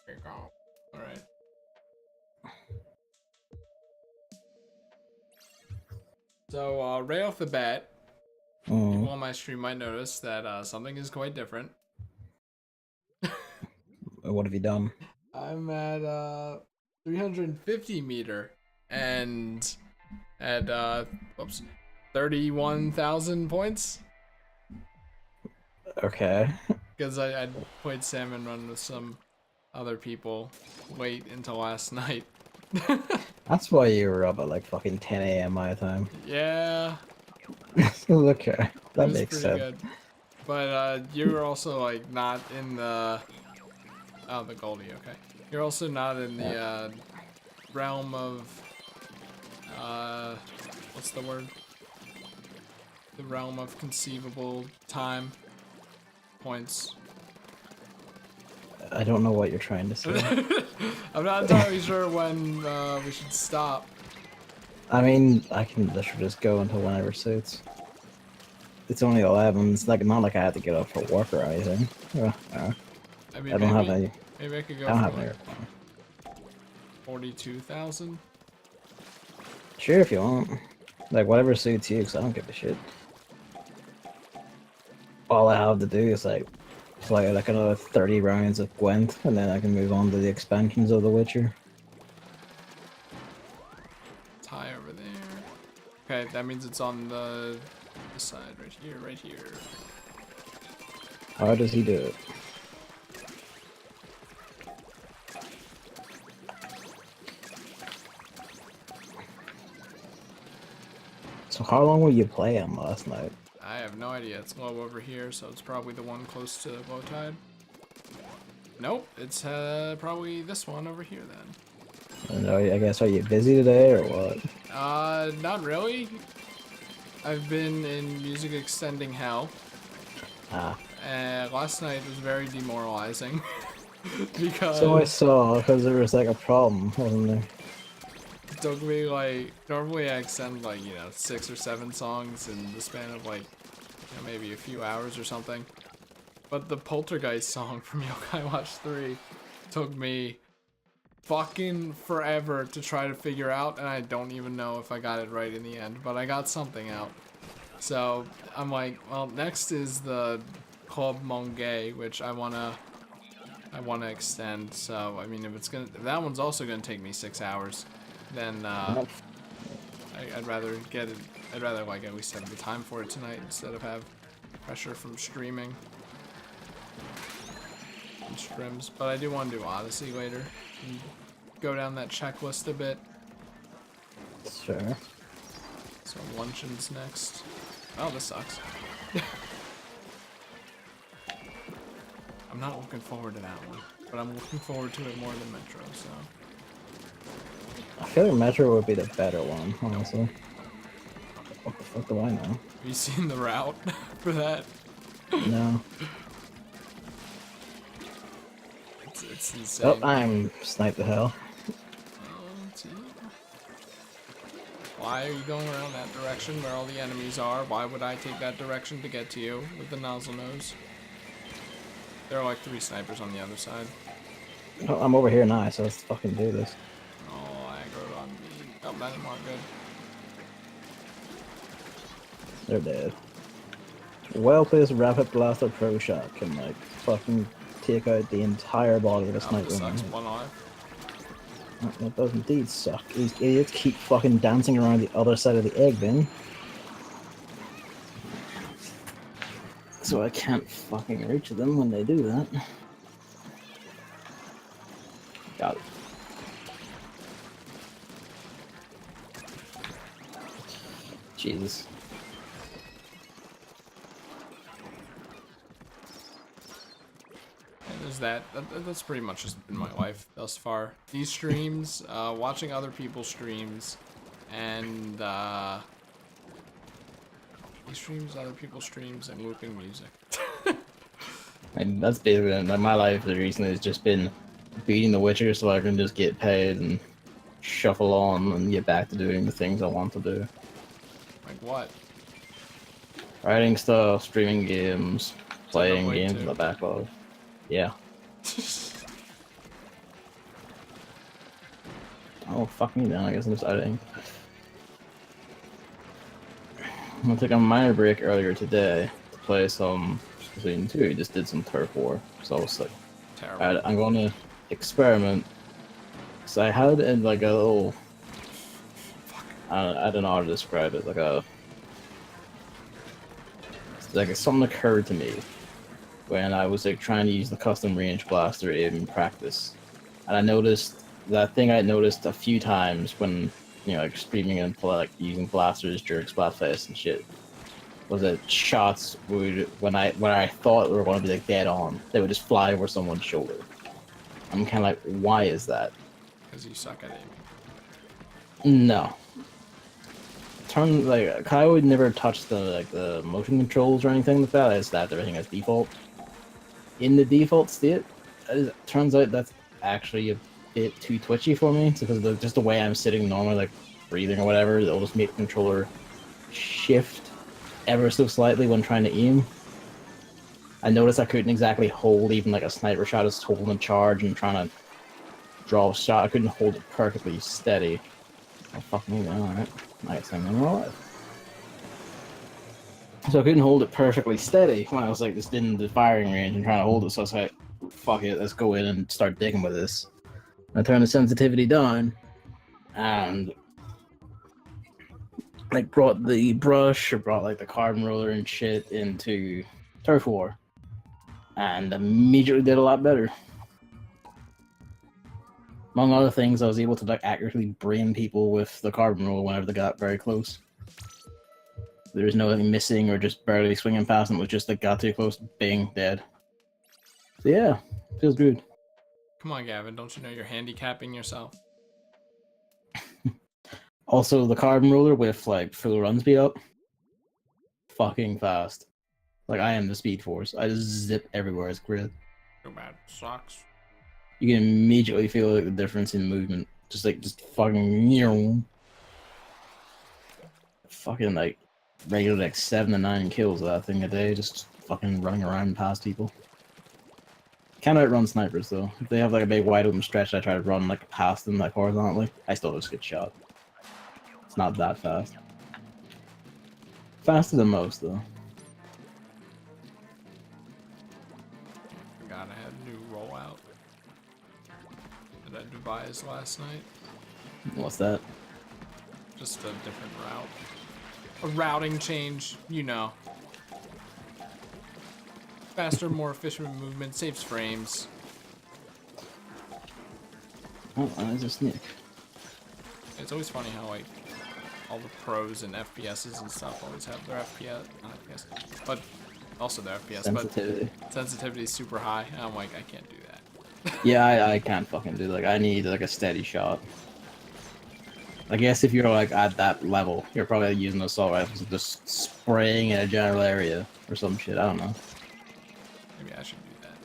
There you go. Alright. So, right off the bat, people on my stream might notice that something is quite different. What have you done? I'm at 350 meter and at whoops, 31,000 points. Okay. Because I played Salmon run with some other people late into last night. That's why you were up at like fucking 10 a.m. my time. Yeah, Okay, it that was makes pretty sense. good. But you were also like not in the the Goldie, okay. You're also not in the Yeah. realm of what's the word? The realm of conceivable time points. I don't know what you're trying to say. I'm not entirely sure when we should stop. I mean, I can literally just go until whenever suits. It's only 11. It's like not like I have to get up for work or anything. I I mean, don't have any. maybe I could I go don't for have like any. 42,000. Sure, if you want. Like whatever suits you, 'cause I don't give a shit. All I have to do is like play like another 30 rounds of Gwent, and then I can move on to the expansions of The Witcher. It's high over there. Okay, that means it's on the side right here, right here. How does he do it? So how long were you playing last night? I have no idea. It's low over here, so it's probably the one close to low tide. Nope, it's probably this one over here then. I don't know, I guess, are you busy today or what? Not really. I've been in music extending hell. Ah. Last night was very demoralizing So I because saw, because there was like a problem, wasn't there? it took me like, normally I extend like, 6 or 7 songs in the span of like, maybe a few hours or something. But the Poltergeist song from Yokai Watch 3 took me fucking forever to try to figure out, and I don't even know if I got it right in the end, but I got something out. So I'm like, well, next is the Club Monge, which I wanna extend. So I mean, if that one's also gonna take me 6 hours, then Nope. I'd rather get it. I'd rather like at least have the time for it tonight instead of have pressure from streaming and streams. But I do want to do Odyssey later and go down that checklist a bit. Sure. So luncheon's next. Oh, this sucks. I'm not looking forward to that one, but I'm looking forward to it more than Metro, so. I feel like Metro would be the better one, honestly. What the fuck do I know? Have you seen the route for that? No. It's Oh, insane. I'm sniped the hell. Gee. Why are you going around that direction where all the enemies are? Why would I take that direction to get to you with the nozzle nose? There are like 3 snipers on the other side. Oh, I'm over here now, so let's fucking do this. Oh, aggroed on me. Oh, that not good. They're dead. Well-placed rapid blaster pro shot can like fucking take out the entire body of a Oh, sniper. this sucks. One eye. That does indeed suck. These idiots keep fucking dancing around the other side of the egg bin. So I can't fucking reach them when they do that. Got it. Jesus. And there's that's pretty much just been my life thus far. These streams, watching other people's streams, and these streams, other people's streams, and looping music. And that's basically it. Like my life recently has just been beating the Witcher so I can just get paid and shuffle on and get back to doing the things I want to do. Like what? Writing stuff, streaming games, playing Xenoblade games in 2. the backlog. Yeah. Oh, fuck me then. I guess I'm just editing. I took a minor break earlier today to play some Splatoon 2. Just did some turf war. So I was like, Terrible. alright, I'm going to experiment. So I had in like a little. I don't know how to describe it. Something occurred to me when I was like trying to use the custom range blaster in practice, and I noticed that thing I noticed a few times when like streaming and like using blasters during Splatfest and shit was that shots would when I thought we were going to be like dead on, they would just fly over someone's shoulder. I'm kind of like, why is that? Because you suck at aiming. No. I would never touch the motion controls or anything like that. I just left everything as default. In the default state, it turns out that's actually a bit too twitchy for me. It's because just the way I'm sitting normally, like breathing or whatever, it'll just make the controller shift ever so slightly when trying to aim. I noticed I couldn't exactly hold even like a sniper shot, just holding a charge and trying to draw a shot. I couldn't hold it perfectly steady. Oh, fuck me, alright. Nice, I'm alive. So I couldn't hold it perfectly steady when I was like just in the firing range and trying to hold it, so I was like, fuck it, let's go in and start digging with this. I turned the sensitivity down and like brought the brush or brought like the carbon roller and shit into turf war and immediately did a lot better. Among other things, I was able to like accurately brain people with the carbon roller whenever they got very close. There was no like, missing or just barely swinging past them. It was just like got too close, bing, dead. So yeah, feels good. Come on, Gavin, don't you know you're handicapping yourself? Also, the carbon roller with like full run speed up, fucking fast. Like I am the Speed Force. I just zip everywhere. It's great. Too bad. Sucks. You can immediately feel like the difference in movement. Just fucking fucking like regular like 7 to 9 kills of that thing a day, just fucking running around past people. Can't outrun snipers though. If they have like a big wide open stretch, I try to run like past them like horizontally. I still just get shot. It's not that fast. Faster than most though. Forgot I had a new rollout that I devised last night. What's that? Just a different route. A routing change, you know. Faster, more efficient movement, saves frames. Oh, eyes are sneak. It's always funny how like all the pros and FPSs and stuff always have their FPS, not FPS, but also their FPS. Sensitivity. But sensitivity is super high, and I'm like, I can't do that. Yeah, I can't fucking do like I need like a steady shot. I guess if you're like at that level, you're probably using assault rifles and just spraying in a general area or some shit. I don't know. Maybe I should do that.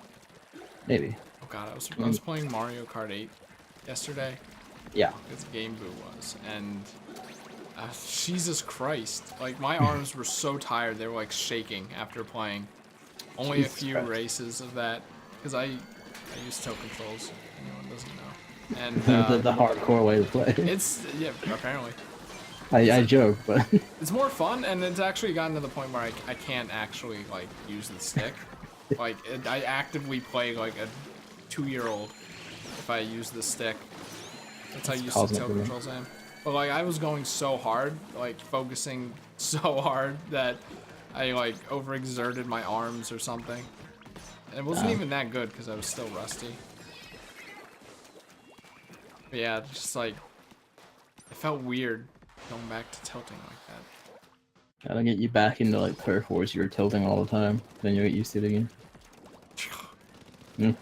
Maybe. Oh god, I was playing Mario Kart 8 yesterday. Yeah. Because Game Boo was, and Jesus Christ, like my arms were so tired they were like shaking after playing. Only Jesus a few Christ. Races of that, because I use tilt controls. If anyone doesn't know. And the hardcore way to play. It's yeah, apparently. I joke, but it's more fun, and it's actually gotten to the point where I can't actually like use the stick. Like I actively play like a 2-year-old if I use the stick. That's how used to tilt controls I am. But like I was going so hard, like focusing so hard that I like overexerted my arms or something. And it wasn't even that good because I was still rusty. But yeah, just like it felt weird going back to tilting like that. Gotta get you back into like turf wars. You were tilting all the time, then you get used to it again. And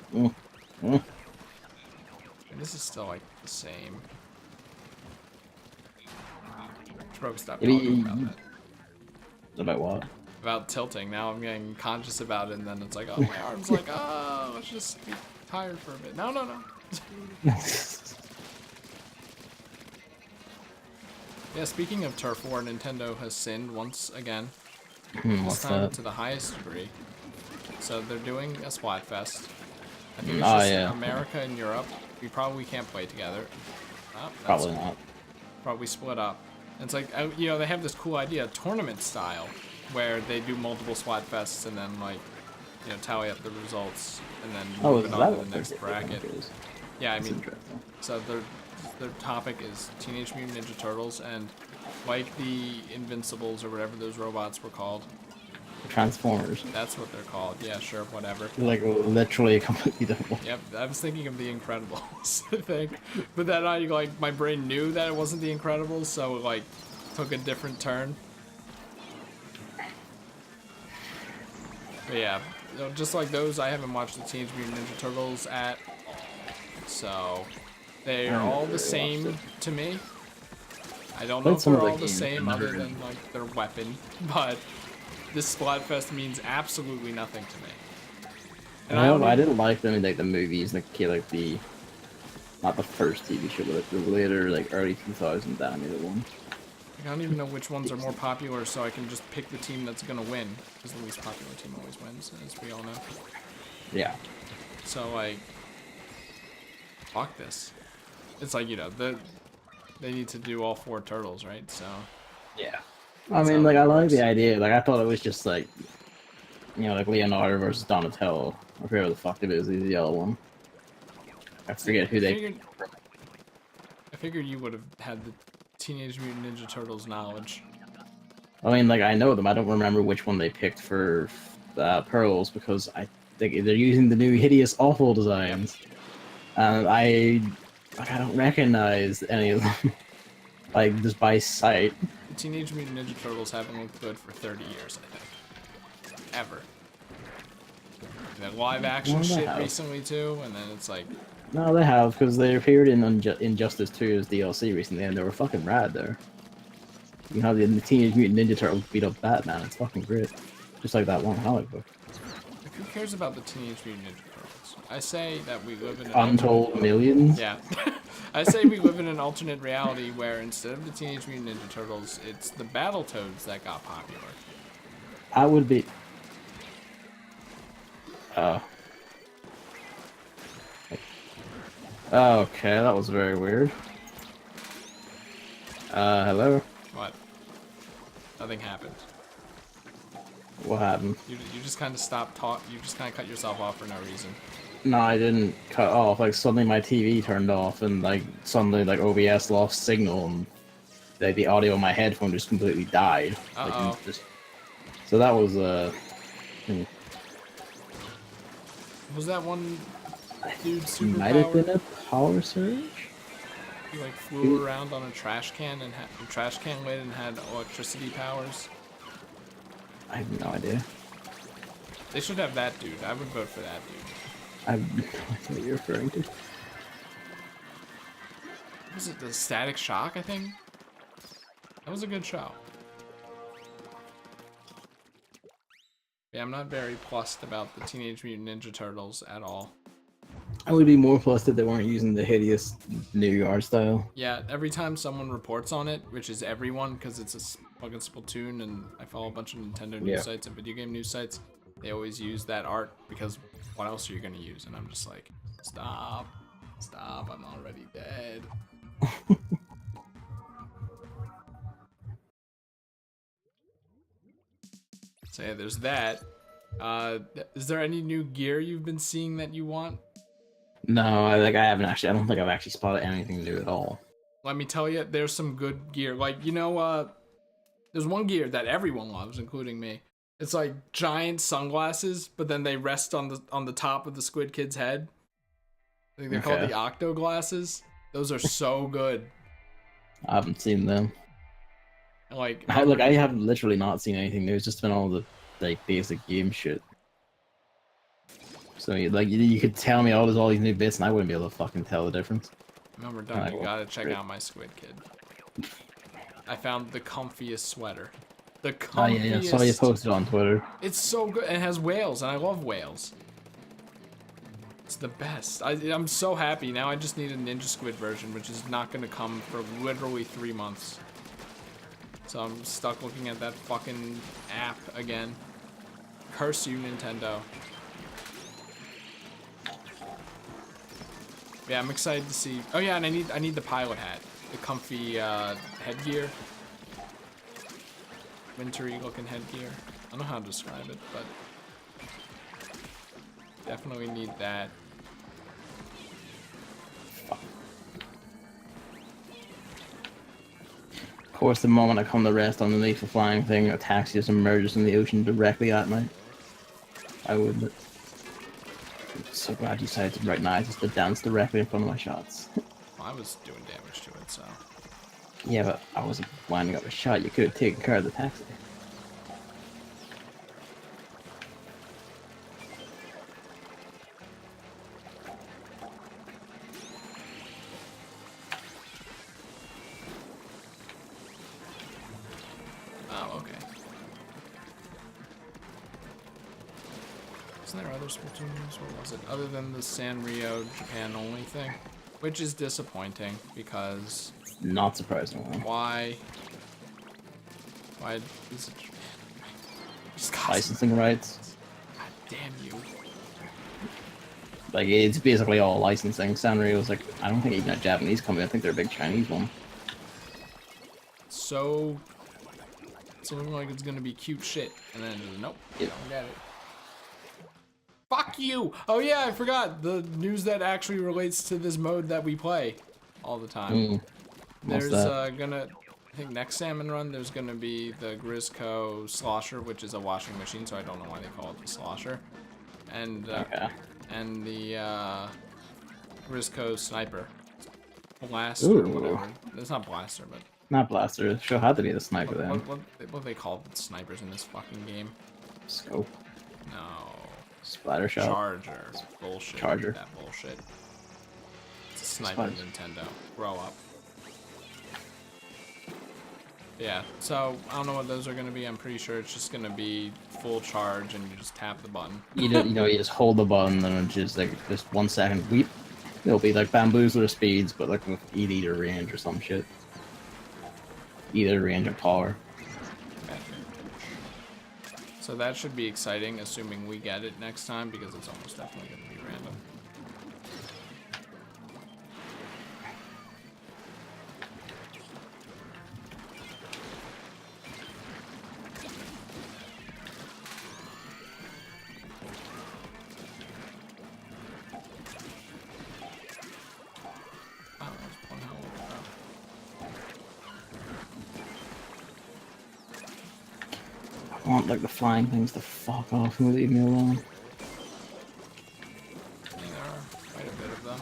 this is still like the same. Bro, stop talking about that. About what? About tilting. Now I'm getting conscious about it, and then it's like, oh, my arm's like, oh, let's just be tired for a bit. No. Yeah, speaking of turf war, Nintendo has sinned once again. This time to the highest degree. So they're doing a Splatfest. I think it's just America and Europe. We probably can't play together. Oh, that's Probably not. probably split up. And it's like, you know, they have this cool idea, tournament style, where they do multiple Splatfests and then, like, you know, tally up the results and then Oh, move is it that on to what the their next different bracket. is? Yeah, I That's mean, interesting. so their topic is Teenage Mutant Ninja Turtles, and like the Invincibles or whatever those robots were called. Transformers. That's what they're called. Yeah, sure, whatever. Like literally a completely different one. Yep, I was thinking of the Incredibles, I think, but then I like my brain knew that it wasn't the Incredibles, so it like took a different turn. But yeah, you know, just like those, I haven't watched the Teenage Mutant Ninja Turtles at all, so they I are never all really the watched same it. to me. I don't know Played if some they're of the all the games, same but other never than like their weapon, but this Splatfest means absolutely nothing to me. And I didn't like them in like the movies, like the not the first TV show, but like the later like early 2000s animated one. I don't even know which ones are more popular, so I can just pick the team that's gonna win, because the least popular team always wins, as we all know. Yeah. So like, fuck this. It's like, you know, they need to do all 4 turtles, right? So Yeah. I that's mean, how like it I like works. the idea. Like I thought it was just like, you know, like Leonardo versus Donatello, or whoever the fuck it is. He's the yellow one. I forget who they. I figured you would have had the Teenage Mutant Ninja Turtles knowledge. I mean, like I know them. I don't remember which one they picked for pearls because I think they're using the new hideous, awful designs, and I don't recognize any of them, like just by sight. The Teenage Mutant Ninja Turtles haven't looked good for 30 years, I think. Ever. That live action Well, they shit have. recently too, and then it's like, No, they have because they appeared in Injustice 2 as DLC recently, and they were fucking rad there. You know, the Teenage Mutant Ninja Turtles beat up Batman. It's fucking great, just like that one comic book. like, who cares about the Teenage Mutant Ninja Turtles? I say that we live in an Untold millions. yeah. I say we live in an alternate reality where instead of the Teenage Mutant Ninja Turtles, it's the Battletoads that got popular. I would be. Oh. Okay, that was very weird. Hello? What? Nothing happened. What happened? You just kind of stopped talk. You just kind of cut yourself off for no reason. No, I didn't cut off. Like, suddenly my TV turned off, and, like, suddenly, like, OBS lost signal, and like, the audio on my headphone just completely died. Uh-oh. Like, so that was, Was that one dude might have been superpower? a power surge? He like flew around on a trash can and had a trash can lid and had electricity powers. I have no idea. They should have that dude. I would vote for that dude. I have no idea what you're referring to. Was it the Static Shock, I think? That was a good show. Yeah, I'm not very plussed about the Teenage Mutant Ninja Turtles at all. I would be more plus if they weren't using the hideous new art style. Yeah, every time someone reports on it, which is everyone, because it's a fucking Splatoon, and I follow a bunch of Nintendo news sites and video game news sites, they always use that art, because what else are you going to use? And I'm just like, stop, I'm already dead. So yeah, there's that. Is there any new gear you've been seeing that you want? No, I haven't actually. I don't think I've actually spotted anything new at all. Let me tell you, there's some good gear. Like, you know, there's one gear that everyone loves, including me. It's like giant sunglasses, but then they rest on the top of the Squid Kid's head. I think they're called the Octo glasses. Those are so good. I haven't seen them. Like, I have literally not seen anything new. It's just been all the like basic game shit. So like you could tell me all these new bits, and I wouldn't be able to fucking tell the difference. when we're done, you gotta check out my Squid Kid. I found the comfiest sweater. The comfiest. Oh yeah, I saw you posted on Twitter. It's so good. It has whales, and I love whales. It's the best. I'm so happy. Now I just need a Ninja Squid version, which is not going to come for literally 3 months. So I'm stuck looking at that fucking app again. Curse you, Nintendo. Yeah, I'm excited to see. Oh yeah, and I need the pilot hat, the comfy headgear, wintry looking headgear. I don't know how to describe it, but definitely need that. Of course, the moment I come to rest underneath the flying thing, a taxi just emerges in the ocean directly at me. I would. I'm so glad you decided to right now just to dance directly in front of my shots. Well, I was doing damage to it, so. Yeah, but I wasn't winding up a shot. You could have taken care of the taxi. Oh, okay. Isn't there other Splatoons? What was it? Other than the Sanrio Japan only thing? Which is disappointing because Not surprising. why is it just Licensing rights. God damn you. Like, it's basically all licensing. Sanrio's like, I don't think even a Japanese company. I think they're a big Chinese one. So it's looking like it's gonna be cute shit, and then nope, Yep. don't get it. Fuck you! Oh yeah, I forgot the news that actually relates to this mode that we play all the time. What's There's that? I think next Salmon run, there's gonna be the Grisco Slosher, which is a washing machine, so I don't know why they call it the Slosher, and Okay. and the Grisco Sniper, Blaster, Ooh. whatever. It's not Blaster, but Not Blaster. The show had to be the sniper then. what they call snipers in this fucking game? Scope. No. Splatter shot. Charger. Bullshit. Charger. That bullshit. It's a sniper Spice. Nintendo. Grow up. Yeah, so I don't know what those are gonna be. I'm pretty sure it's just gonna be full charge and you just tap the button. You just hold the button and it's just like just 1 second weep. It'll be like bamboozler speeds, but like with either range or some shit. Either range or power. So that should be exciting, assuming we get it next time, because it's almost definitely gonna be random. Oh, that was one hell of a throw. I want like the flying things to fuck off and leave me alone. I mean, there are quite a bit of them.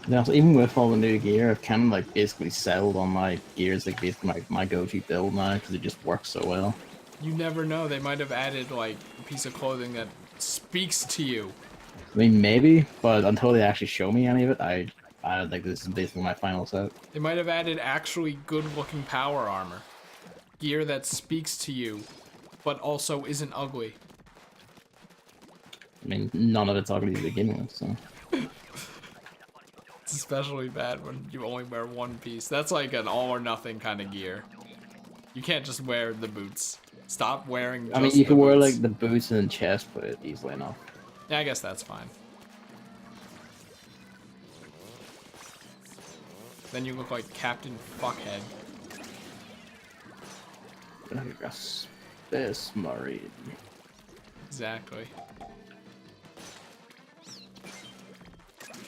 Yeah, so even with all the new gear, I've kind of like basically settled on my gears, like basically my go-to build now because it just works so well. You never know. They might have added like a piece of clothing that speaks to you. I mean, maybe, but until they actually show me any of it, I like this is basically my final set. They might have added actually good-looking power armor, gear that speaks to you, but also isn't ugly. I mean, none of it's ugly to begin with, so. It's especially bad when you only wear one piece. That's like an all-or-nothing kind of gear. You can't just wear the boots. Stop wearing just I mean, you can the wear boots. like the boots and chest plate easily enough. Yeah, I guess that's fine. Then you look like Captain Fuckhead. Like a Space Marine. Exactly.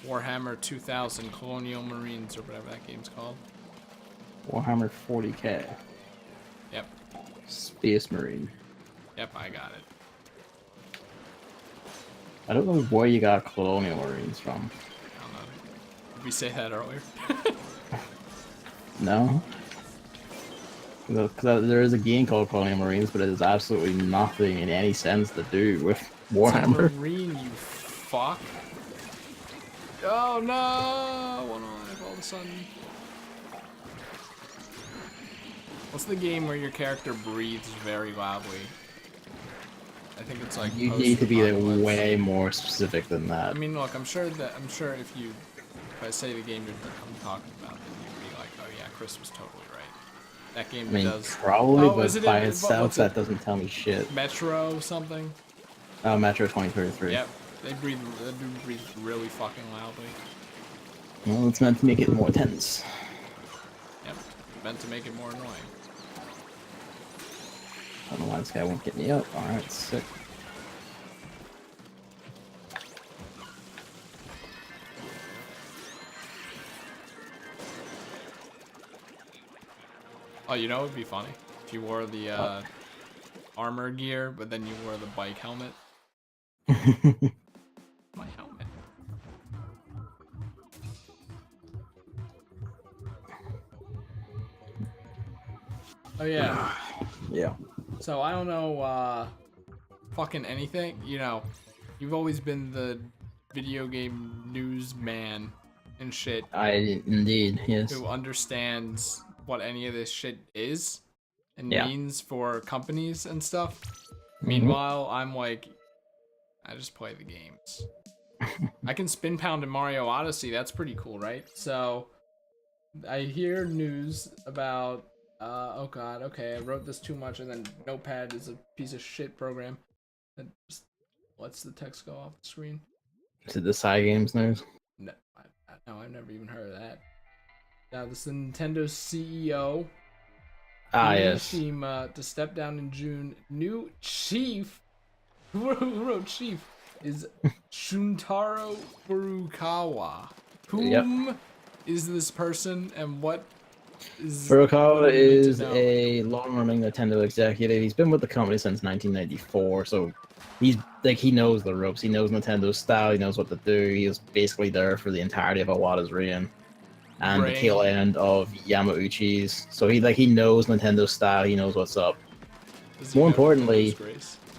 Warhammer 2000 Colonial Marines, or whatever that game's called. Warhammer 40k. Yep. Space Marine. Yep, I got it. I don't know where you got Colonial Marines from. I don't know. Did we say that earlier? No? Because there is a game called Colonial Marines, but it has absolutely nothing in any sense to do with It's a Warhammer. Marine, you fuck. Oh no! One alive all of a sudden. What's the game where your character breathes very loudly? I think it's like You need to be like post-apocalypse. way more specific than I that. mean, look, I'm sure if I say the game I'm talking about, then you'd be like, oh yeah, Chris was totally right. That game I mean, does. probably, Oh, is but it by in- itself, what's that it? doesn't tell me shit. Metro something. Metro 2033. Yep, they do breathe really fucking loudly. Well, it's meant to make it more tense. Yep, meant to make it more annoying. I don't know why this guy won't get me up. Alright, sick. Oh, you know, it'd be funny if you wore the armor gear, but then you wore the bike helmet. My helmet. Oh yeah. Yeah. So I don't know fucking anything. You know, you've always been the video game newsman and shit Indeed, yes. who understands what any of this shit is and Yeah. means for companies and stuff. Meanwhile, I'm like, I just play the games. I can spin pound in Mario Odyssey. That's pretty cool, right? So I hear news about oh god, okay, I wrote this too much, and then Notepad is a piece of shit program that just lets the text go off the screen. Is it the side games news? No, no, I've never even heard of that. Now, this is the Nintendo CEO. Yes. To step down in June. New chief, who wrote chief, is Shuntaro Furukawa. Whom is this person, and what is... Furukawa is a long-running Nintendo executive. He's been with the company since 1994, so he's like, he knows the ropes. He knows Nintendo's style. He knows what to do. He was basically there for the entirety of Iwata's reign and the tail end of Yamauchi's. So he knows Nintendo's style. He knows what's up. More importantly,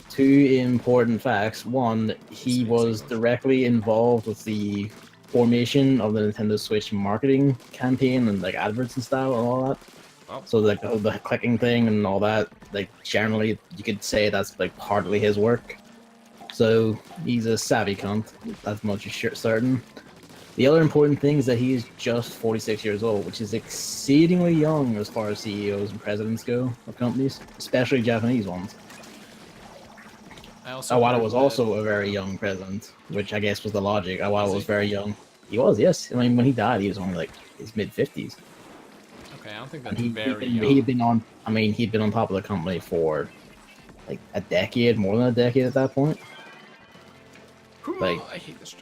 two important facts. One, he was directly involved with the formation of the Nintendo Switch marketing campaign and like adverts and style and all that. Oh. So like the clicking thing and all that, like generally you could say that's like partly his work. So he's a savvy cunt. That's much certain. The other important thing is that he is just 46 years old, which is exceedingly young as far as CEOs and presidents go of companies, especially Japanese ones. Iwata was also a very young president, which I guess was the logic. Iwata was very young. He was, yes. I mean, when he died, he was only like his mid-50s. Okay, I don't think that's very young. He'd been on. I mean, he'd been on top of the company for like a decade, more than a decade at that point. Like, I hate this job.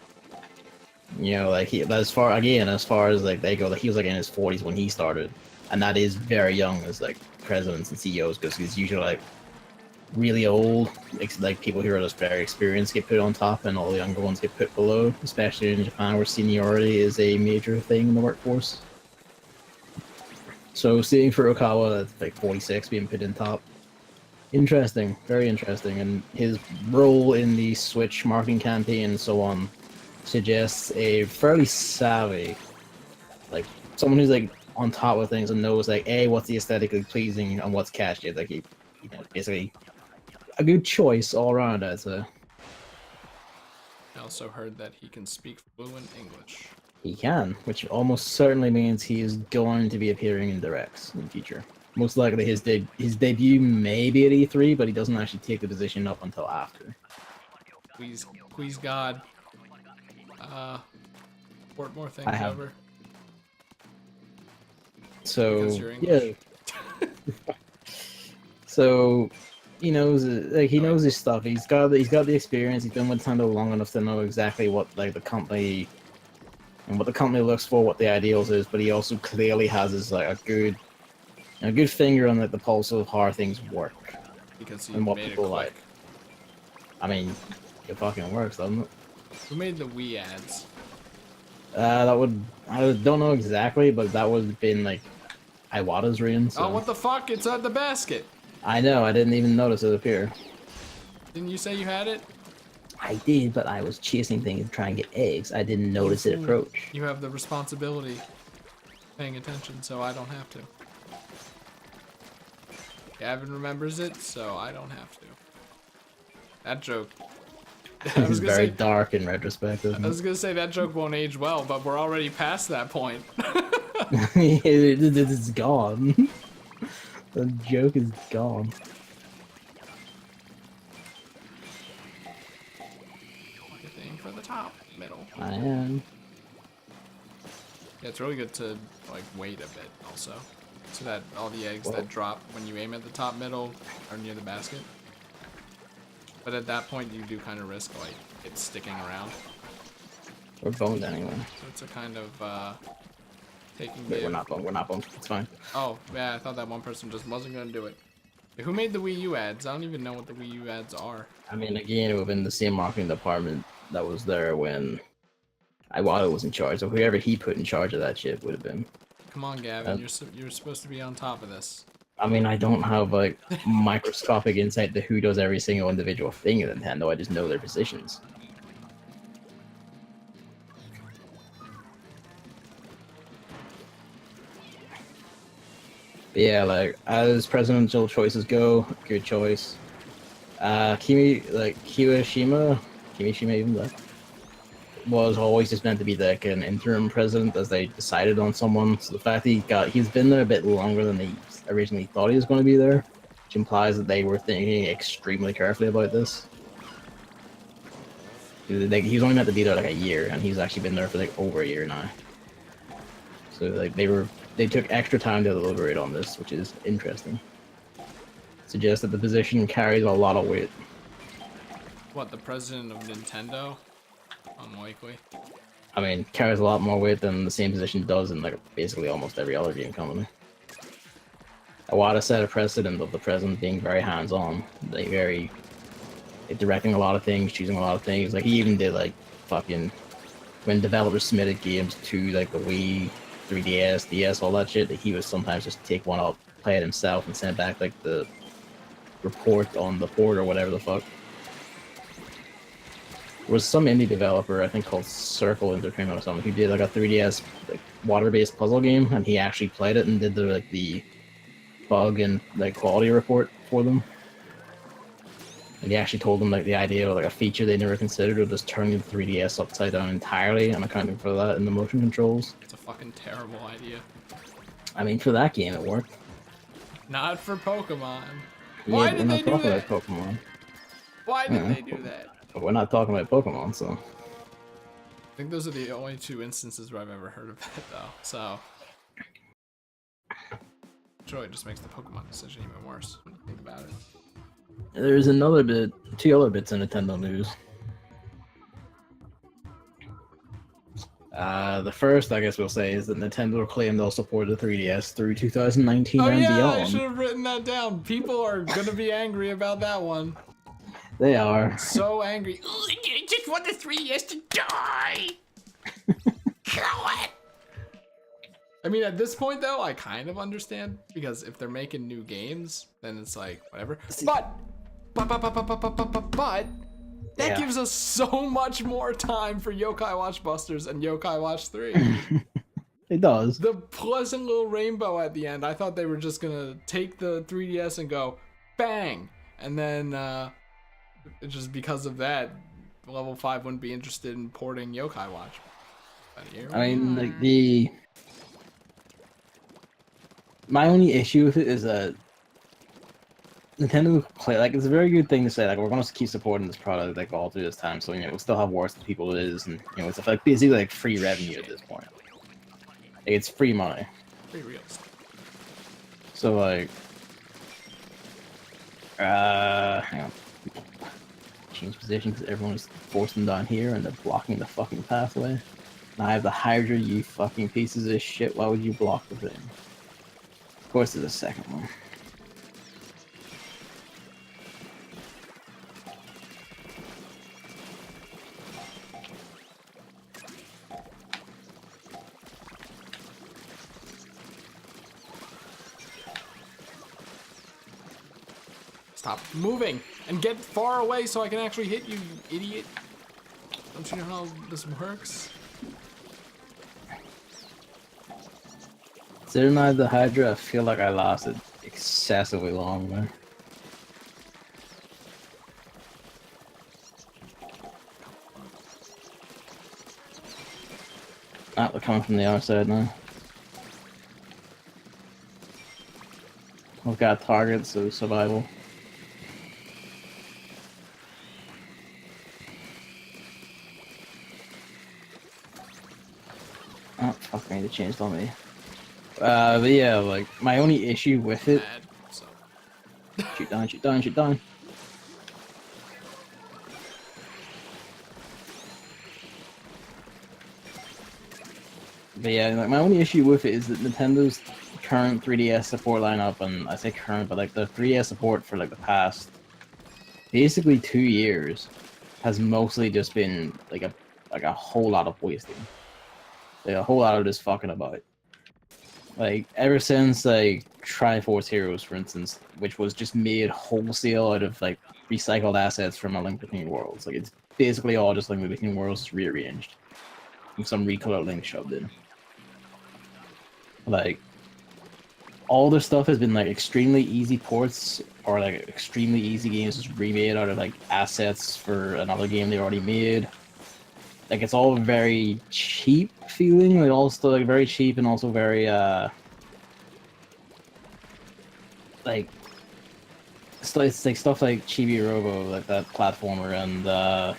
You know, like as far as like they go, like he was like in his 40s when he started, and that is very young as like presidents and CEOs, because he's usually like really old, like people who are just very experienced get put on top, and all the younger ones get put below, especially in Japan where seniority is a major thing in the workforce. So seeing Furukawa at like 46 being put in top, interesting, very interesting, and his role in the Switch marketing campaign and so on suggests a fairly savvy, like someone who's like on top of things and knows like what's the aesthetically pleasing and what's catchy. Like he, you know, basically a good choice all around, I'd say. I also heard that he can speak fluent English. He can, which almost certainly means he is going to be appearing in directs in the future. Most likely his debut may be at E3, but he doesn't actually take the position up until after. Please God. Port more things over. So yeah. So he knows, like he knows his stuff. He's got the experience. He's been with Nintendo long enough to know exactly what like the company and what the company looks for, what the ideals is. But he also clearly has his like a good finger on like the pulse of how things work because he and what made people it quick. like. I mean, it fucking works, doesn't it? Who made the Wii ads? I don't know exactly, but that would have been like Iwata's reign. So. Oh, what the fuck? It's at the basket. I know, I didn't even notice it appear. Didn't you say you had it? I did, but I was chasing things to try and get eggs. I didn't notice it approach. You have the responsibility paying attention, so I don't have to. Gavin remembers it, so I don't have to. That joke. It's very dark in retrospect. I was gonna say that joke won't age well, but we're already past that point. It's gone. The joke is gone. top, middle. I am. Yeah, it's really good to like wait a bit also, so that all the eggs Whoa. that drop when you aim at the top middle are near the basket. But at that point, you do kind of risk like it sticking around. We're boned anyway. So it's a kind of taking Wait, give. we're not boned. We're not boned. It's fine. Oh yeah, I thought that one person just wasn't gonna do it. Who made the Wii U ads? I don't even know what the Wii U ads are. I mean, again, it would have been the same marketing department that was there when Iwata was in charge. So whoever he put in charge of that shit would have been. Come on, Gavin, you're supposed to be on top of this. I mean, I don't have like microscopic insight to who does every single individual thing in Nintendo. I just know their positions. But yeah, like as presidential choices go, good choice. Kimishima even that was always just meant to be like an interim president as they decided on someone. So the fact that he's been there a bit longer than they originally thought he was going to be there, which implies that they were thinking extremely carefully about this. He was only meant to be there like a year, and he's actually been there for like over a year now. So like they took extra time to deliberate on this, which is interesting. Suggests that the position carries a lot of weight. What, the president of Nintendo? Unlikely. I mean, carries a lot more weight than the same position does in like basically almost every other game company. Iwata set a precedent of the president being very hands-on, like directing a lot of things, choosing a lot of things. Like he even did like fucking when developers submitted games to like the Wii, 3DS, DS, all that shit, that he would sometimes just take one up, play it himself, and send back like the report on the port or whatever the fuck. There was some indie developer, I think called Circle Entertainment or something, who did like a 3DS like water-based puzzle game, and he actually played it and did the bug and like quality report for them. And he actually told them like the idea of like a feature they never considered of just turning the 3DS upside down entirely and accounting for that in the motion controls. It's a fucking terrible idea. I mean, for that game it worked. Not for Pokemon. Yeah, Why but did we're they not do talking that? about Pokemon. Why did they do that? But we're not talking about Pokemon, so. I think those are the only two instances where I've ever heard of it, though. So, sure, it just makes the Pokemon decision even worse when you think about it. There's two other bits in Nintendo news. The first, I guess we'll say, is that Nintendo claimed they'll support the 3DS through 2019 Oh and yeah, beyond. I should have written that down. People are gonna be angry about that one. They are. So angry. I just want the 3DS to die. Kill it. I mean, at this point, though, I kind of understand, because if they're making new games, then it's like, whatever. But that gives us so much more time for Yokai Watch Busters and Yokai Watch 3. It does. The pleasant little rainbow at the end, I thought they were just gonna take the 3DS and go, bang! And then, just because of that, Level 5 wouldn't be interested in porting Yokai Watch. But here I mean, like, my only issue with it is that Nintendo like, it's a very good thing to say, like, we're gonna keep supporting this product like all through this time, so we'll still have worse to people it is, and it's like basically like free revenue at this point. Like, it's free money. Free real. So like, hang on. Change position because everyone is forcing down here and they're blocking the fucking pathway. Now I have the Hydra, you fucking pieces of shit. Why would you block the thing? Of course, there's a second one. Stop moving and get far away so I can actually hit you, you idiot. Don't you know how this works? Considering I had the Hydra, I feel like I lasted excessively long there. Ah, they're coming from the other side now. We've got targets, so survival. fuck me, they changed on me. But yeah, like my only issue with it. Mad, so. Shoot down, shoot down, shoot down. But yeah, like my only issue with it is that Nintendo's current 3DS support lineup, and I say current, but like the 3DS support for like the past basically 2 years has mostly just been like a whole lot of wasting. Like a whole lot of just fucking about. Like ever since like Triforce Heroes, for instance, which was just made wholesale out of like recycled assets from A Link Between Worlds. Like it's basically all just Link Between Worlds rearranged. With some recolored Link shoved in. Like all their stuff has been like extremely easy ports or like extremely easy games just remade out of like assets for another game they already made. Like it's all very cheap feeling, like also like very cheap and also very like it's like stuff like Chibi Robo, like that platformer, and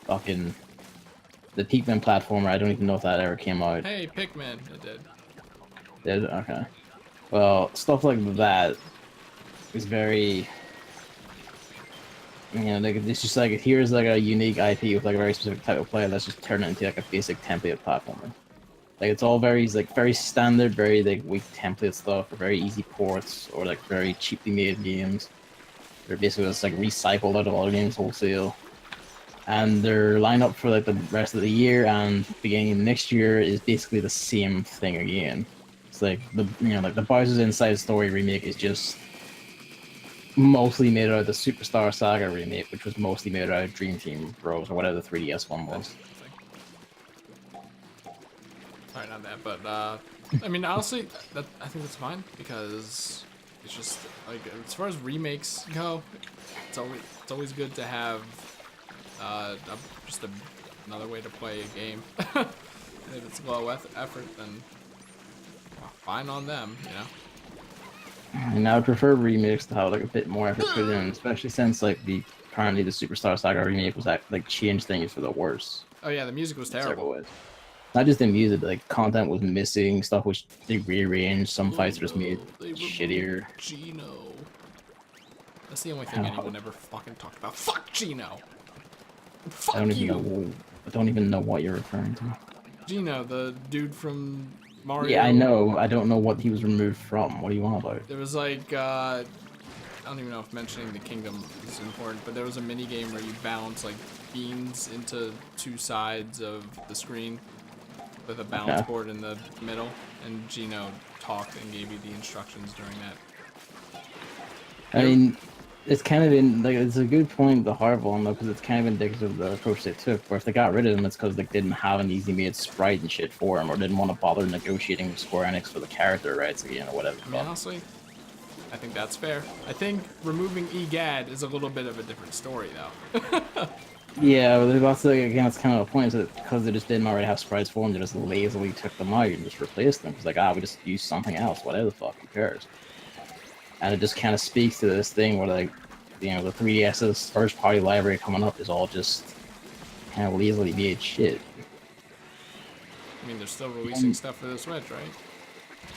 fucking the Pikmin platformer. I don't even know if that ever came out. Hey, Pikmin, it did. Did? Okay. Well, stuff like that is very, you know, like it's just like here's like a unique IP with like a very specific type of player. Let's just turn it into like a basic template platformer. Like it's all very like very standard, very like weak template stuff, or very easy ports, or like very cheaply made games. They're basically just like recycled out of other games wholesale. And their lineup for like the rest of the year and beginning of next year is basically the same thing again. It's like the like the Bowser's Inside Story remake is just mostly made out of the Superstar Saga remake, which was mostly made out of Dream Team Bros or whatever the 3DS one was. Sorry, not that, but I mean, honestly, I think that's fine because it's just like as far as remakes go, it's always good to have just another way to play a game. And if it's low effort, then well, fine on them, you know. And I would prefer remakes to have like a bit more effort put in, especially since like apparently the Superstar Saga remake was like changed things for the worse. Oh yeah, the music was terrible. Not just the music, but like content was missing, stuff which they rearranged, some fights were just made shittier. Gino. That's the only thing anyone ever fucking talked about. Fuck Gino. Fuck I don't even know what you're referring to. Gino, the dude from Mario. Yeah, I know. I don't know what he was removed from. What do you want about? There was like I don't even know if mentioning the kingdom is important, but there was a mini game where you bounce like beans into two sides of the screen with a balance board in the middle, and Gino talked and gave you the instructions during that. I mean, it's kind of like it's a good point, the hard one though, because it's kind of indicative of the approach they took. Where if they got rid of him, it's because they didn't have an easy made sprite and shit for him, or didn't want to bother negotiating with Square Enix for the character rights again, or whatever. I mean, honestly, I think that's fair. I think removing EGAD is a little bit of a different story, though. Yeah, but that's again, that's kind of the point, is that because they just didn't already have sprites for them, they just lazily took them out and just replaced them. It's like, we just use something else, whatever the fuck, who cares? And it just kind of speaks to this thing where, like, the 3DS's first party library coming up is all just kind of lazily made shit. I mean, they're still releasing stuff for the Switch, right?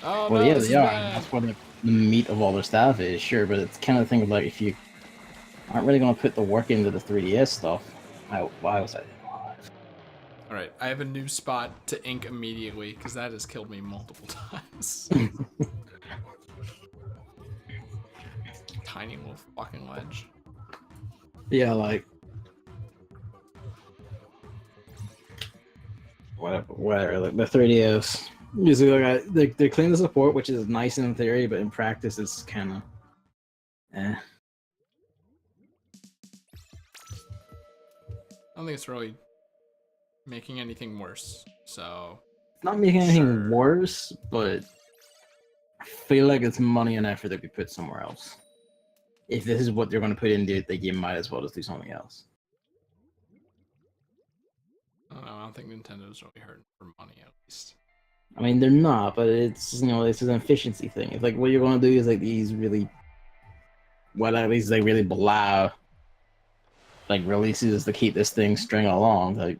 Oh, well, no, yeah, this they are. Bad. That's where the meat of all their stuff is, sure, but it's kind of the thing of, like, if you aren't really going to put the work into the 3DS stuff, why was I? Alright, I have a new spot to ink immediately, because that has killed me multiple times. Tiny little fucking ledge. Yeah, like... Whatever, like, the 3DS... Usually, they claim the support, which is nice in theory, but in practice, it's kind of... eh. I don't think it's really making anything worse, so... It's not making anything worse, but I feel like it's money and effort that we put somewhere else. If this is what they're going to put into the game, might as well just do something else. I don't know, I don't think Nintendo's really hurting for money, at least. I mean, they're not, but it's, it's an efficiency thing. It's like, what you're going to do is, like, these really... Well, at least, like, really blah... like, releases to keep this thing stringing along, like...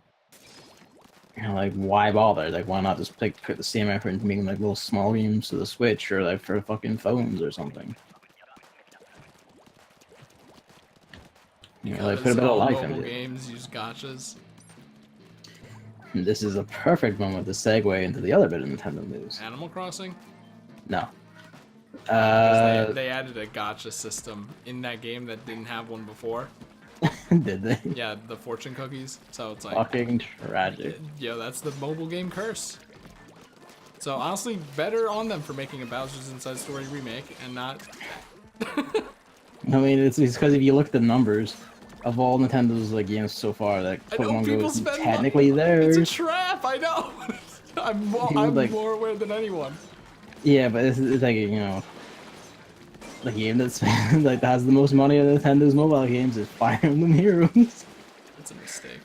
You know, like, why bother? Like, why not just like put the same effort into making like little small games for the Switch or like for fucking phones or something? You know, like put a Because bit of all life mobile into it. games use gotchas. And this is a perfect moment to segue into the other bit of Nintendo news. Animal Crossing? No. Oh, because Uh, they added a gotcha system in that game that didn't have one before. did they? Yeah, the fortune cookies. So it's like, Fucking tragic. yo, that's the mobile game curse. So honestly, better on them for making a Bowser's Inside Story remake and not. I mean, it's because if you look at the numbers of all Nintendo's like games so far, like I know Pokemon Go people isn't spend technically It's a theirs. trap. I know. People I'm like, more aware than anyone. yeah, but it's like the game that's like that has the most money on Nintendo's mobile games is Fire Emblem Heroes. It's a mistake.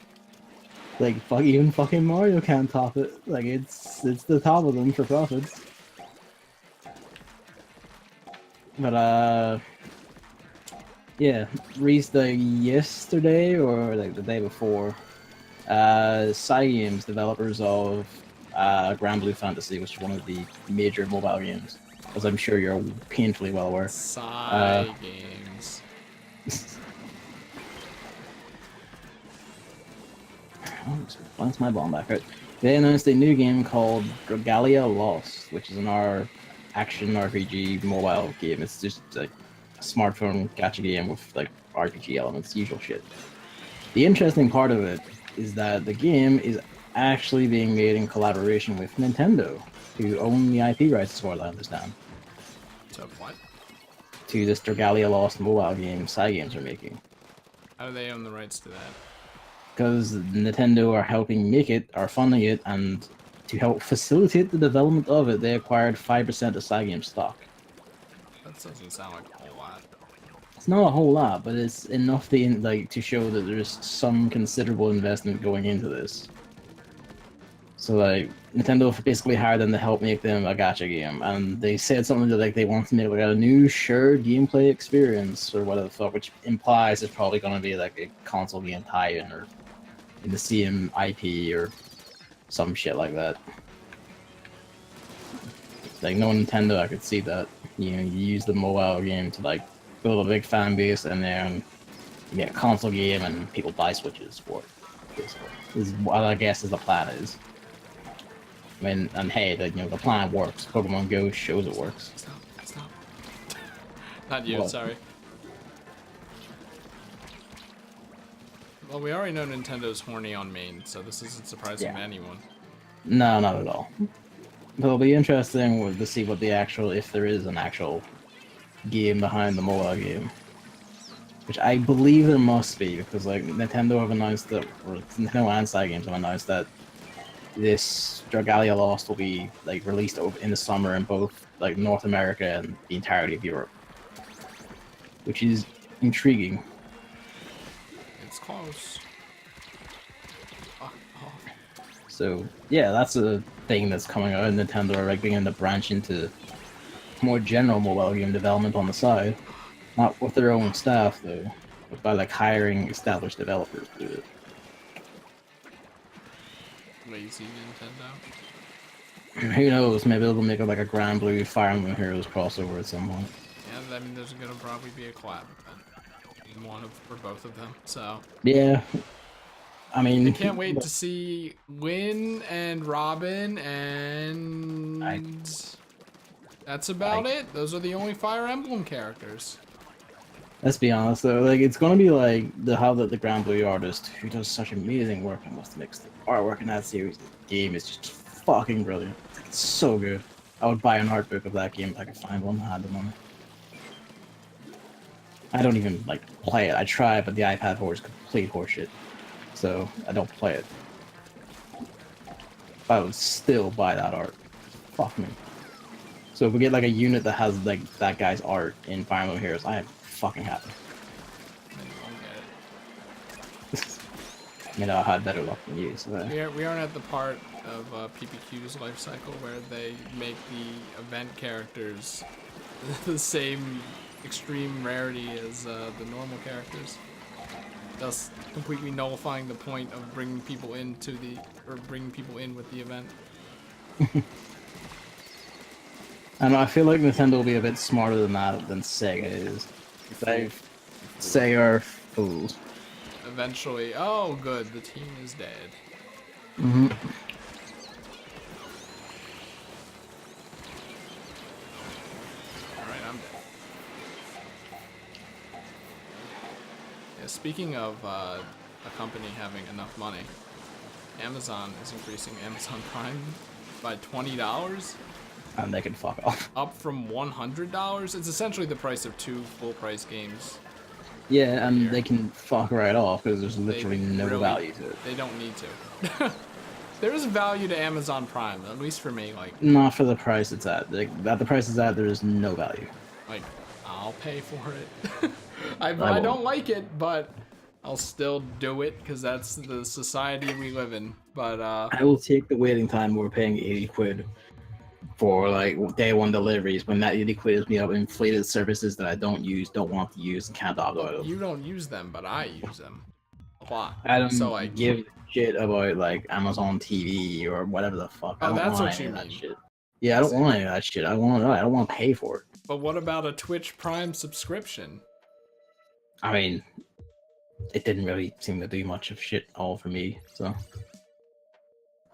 Like even fucking Mario can't top it. Like it's the top of them for profits. But yeah, released like yesterday or like the day before. Cygames, developers of Grand Blue Fantasy, which is one of the major mobile games, as I'm sure you're painfully well aware. Psy games. Once my bomb back out. They announced a new game called Dragalia Lost, which is an action RPG mobile game. It's just like a smartphone gacha game with like RPG elements, usual shit. The interesting part of it is that the game is actually being made in collaboration with Nintendo, who own the IP rights, as far as I understand, So what? to this Dragalia Lost mobile game Cygames are making. How do they own the rights to that? Because Nintendo are helping make it, are funding it, and to help facilitate the development of it, they acquired 5% of Cygames stock. That doesn't sound like a whole lot. It's not a whole lot, but it's enough to show that there's some considerable investment going into this. So like Nintendo basically hired them to help make them a gacha game, and they said something that like they want to make like a new shared gameplay experience or whatever the fuck, which implies it's probably gonna be like a console game tie-in or in the same IP or some shit like that. Like no Nintendo, I could see that. You know, you use the mobile game to like build a big fan base, and then you get a console game, and people buy Switches for it. Basically, is what I guess is the plan is. I mean, and hey, the plan works. Pokemon Go shows it works. Stop. Not you, What? sorry. Well, we already know Nintendo's horny on main, so this isn't surprising to anyone. No, not at all. But it'll be interesting to see what if there is an actual game behind the mobile game. Which I believe there must be, because like Nintendo have announced that, or Nintendo and Cygames have announced that this Dragalia Lost will be like released in the summer in both like North America and the entirety of Europe, which is intriguing. It's close. Fuck off. So yeah, that's a thing that's coming out, and Nintendo are like beginning to branch into more general mobile game development on the side, not with their own staff though, but by like hiring established developers to do it. Lazy Nintendo. Who knows? Maybe they'll make like a Grand Blue Fire Emblem Heroes crossover at some point. Yeah, I mean, there's gonna probably be a collab event. One for both of them, so. Yeah. I mean, I can't wait to see Win and Robin, and that's about it. Those are the only Fire Emblem characters. Let's be honest though, like it's gonna be like the Grand Blue artist who does such amazing work and must mix the artwork in that series. The game is just fucking brilliant. It's so good. I would buy an art book of that game if I could find one that had the money. I don't even like play it. I try, but the iPad port is complete horseshit. So I don't play it. But I would still buy that art. Fuck me. So if we get like a unit that has like that guy's art in Fire Emblem Heroes, I am fucking happy. Then you won't get it. You know, I had better luck than you. So We aren't at the part of PPQ's life cycle where they make the event characters the same extreme rarity as the normal characters. thus completely nullifying the point of bringing people into the, or bringing people in with the event. And I feel like Nintendo will be a bit smarter than that than Sega is. Sega are fools. Eventually, oh good, the team is dead. Mm-hmm. Alright, I'm dead. Yeah, speaking of a company having enough money, Amazon is increasing Amazon Prime by $20. And they can fuck off. Up from $100. It's essentially the price of 2 full-price games. Yeah, and they can fuck right off because there's literally no value to it. They don't need to. There is value to Amazon Prime, at least for me. Like, not for the price it's at. Like, at the price it's at, there is no value. Like, I'll pay for it. I don't like it, but I'll still do it because that's the society we live in. But I will take the waiting time over paying 80 quid for like day one deliveries when that 80 quid is me up inflated services that I don't use, don't want to use, and can't opt out of. You don't use them, but I use them a lot. I don't so I give shit about like Amazon TV or whatever the fuck. Oh, I don't that's want what any you of that mean. shit. Yeah, I don't want any of that shit. I don't want to pay for it. But what about a Twitch Prime subscription? I mean, it didn't really seem to do much of shit all for me, so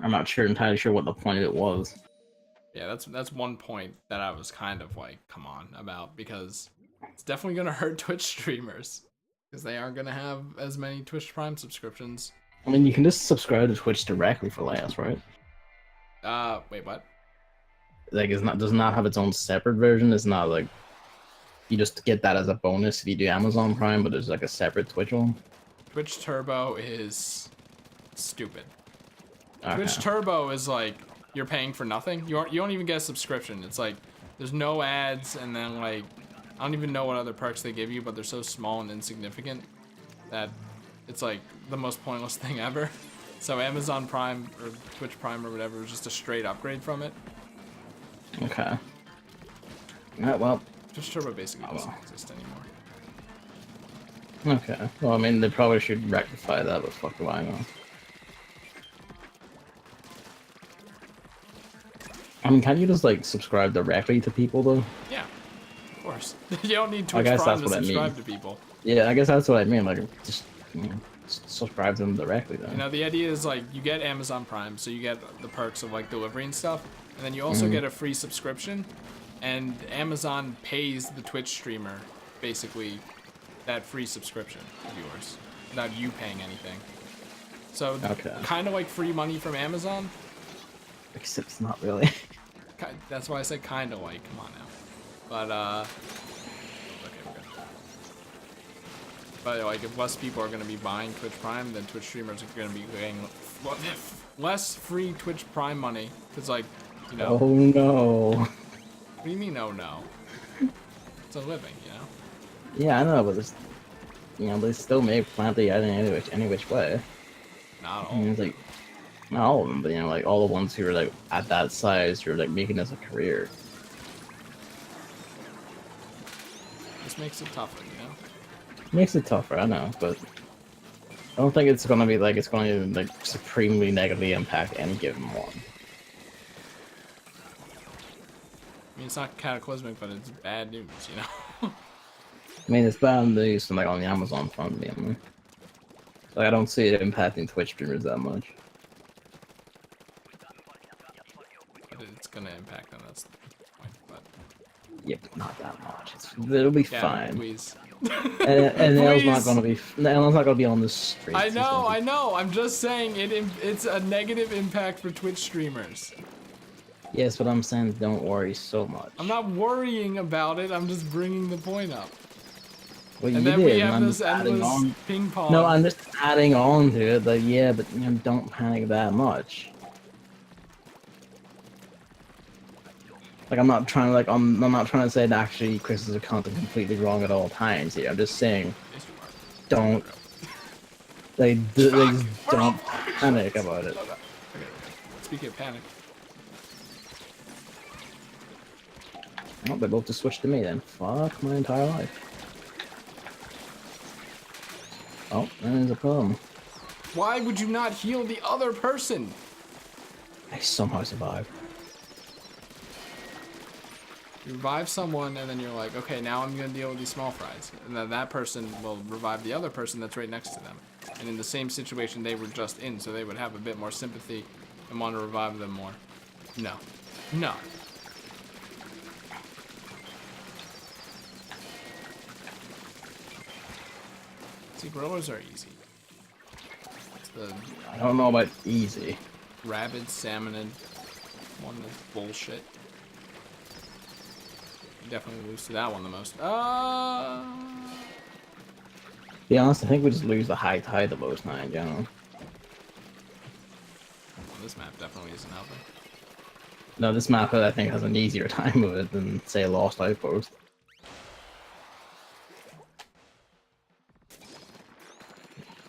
I'm not entirely sure what the point of it was. Yeah, that's one point that I was kind of like, come on, about, because it's definitely gonna hurt Twitch streamers because they aren't gonna have as many Twitch Prime subscriptions. I mean, you can just subscribe to Twitch directly for less, right? Wait, what? Like, does not have its own separate version. It's not like you just get that as a bonus if you do Amazon Prime, but there's like a separate Twitch one. Twitch Turbo is stupid. Okay. Twitch Turbo is like you're paying for nothing. You don't even get a subscription. It's like there's no ads, and then like I don't even know what other perks they give you, but they're so small and insignificant that it's like the most pointless thing ever. So Amazon Prime or Twitch Prime or whatever is just a straight upgrade from it. Okay. Yeah, well. Twitch Turbo basically doesn't exist anymore. Okay. Well, I mean, they probably should rectify that, but fuck do I know. I mean, can't you just, like, subscribe directly to people, though? Yeah, of course. You don't need Twitch Prime to subscribe to people. Yeah, I guess that's what I mean. Like, just, subscribe to them directly, then. You know, the idea is, like, you get Amazon Prime, so you get the perks of, like, delivery and stuff, and then you also get a free subscription, and Amazon pays the Twitch streamer, basically, that free subscription of yours, without you paying anything. So, kind of like free money from Amazon. Except it's not really. That's why I say kind of like, come on now. But, okay, we're good. But, like, if less people are going to be buying Twitch Prime, then Twitch streamers are going to be getting less free Twitch Prime money. Because, like, you know. Oh, no. What do you mean, oh, no? It's a living, you know? Yeah, I know, but there's, you know, they still make plenty any which way. Not all. I mean, it's like, not all of them, but, you know, like, all the ones who are, like, at that size, who are, like, making this a career. This makes it tougher, you know? Makes it tougher, I know, but I don't think it's gonna be, like, it's going to, like, supremely negatively impact any given one. I mean, it's not cataclysmic, but it's bad news, you know? I mean, it's bad news, like, on the Amazon front, mainly. Like, I don't see it impacting Twitch streamers that much. But it's gonna impact them, that's the point, but... Yep, not that much. It'll be fine. Please. And Nail's not gonna be on the street. I know. I'm just saying it's a negative impact for Twitch streamers. Yes, but I'm saying don't worry so much. I'm not worrying about it. I'm just bringing the point up. Well, and then we have this endless ping pong. No, I'm just adding on to it. Like, yeah, but you know, don't panic that much. Like, I'm not trying to I'm not trying to say that actually Chris is completely wrong at all times here. I'm just saying, don't don't panic about it. Okay. Speaking of panic. Oh, they both just switched to me then. Fuck my entire life. Oh, there's a problem. Why would you not heal the other person? I somehow survived. You revive someone, and then you're like, okay, now I'm gonna deal with these small fries. And then that person will revive the other person that's right next to them. And in the same situation they were just in, so they would have a bit more sympathy and want to revive them more. No. No. See, growers are easy. It's the I don't know about easy. rabid salmonid one that's bullshit. You definitely lose to that one the most. To be honest, I think we just lose the high tide the most now in general. Well, this map definitely isn't helping. No, this map I think has an easier time with it than say Lost Outpost.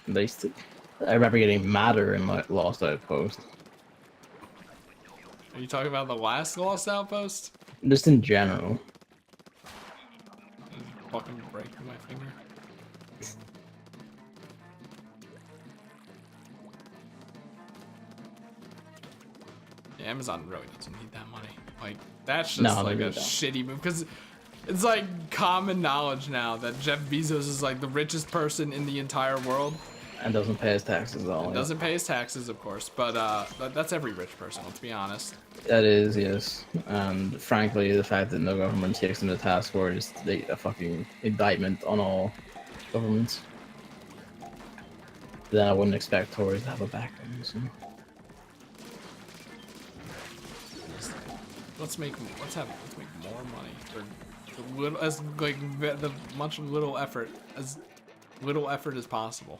I remember getting madder in my Lost Outpost. Are you talking about the last Lost Outpost? Just in general. I'm fucking breaking my finger. Yeah, Amazon really doesn't need that money. Like, that's just No, like they a really don't. shitty move. Because it's like common knowledge now that Jeff Bezos is like the richest person in the entire world. And doesn't pay his taxes at all. Doesn't pay his taxes, of course, but that's every rich person, let's be honest. That is, yes. And frankly, the fact that no government takes them to task for it is a fucking indictment on all governments. Then I wouldn't expect Tories to have a backbone. So. Let's make more money for little as like the much little effort as possible.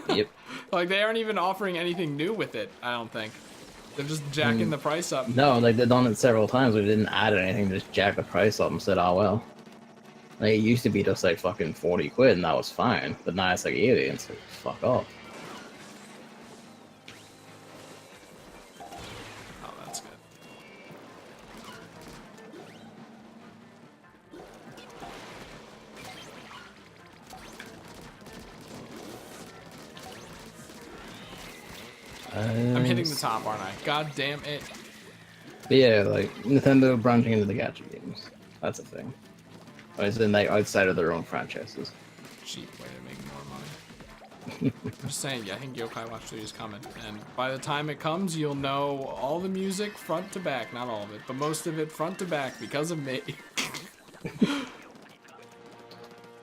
Yep. Like they aren't even offering anything new with it. I don't think they're just jacking the price up. No, like they've done it several times. We didn't add anything. They just jacked the price up and said, "Oh well." Like it used to be just like fucking 40 quid, and that was fine. But now it's like 80, and it's like fuck off. Oh, that's good. I'm hitting the top, aren't I? God damn it. But yeah, like Nintendo branching into the gacha games. That's a thing. Or it's in like outside of their own franchises. Cheap way to make more money. I'm just saying, yeah, I think Yokai Watch 3 is coming. And by the time it comes, you'll know all the music front to back. Not all of it, but most of it front to back because of me.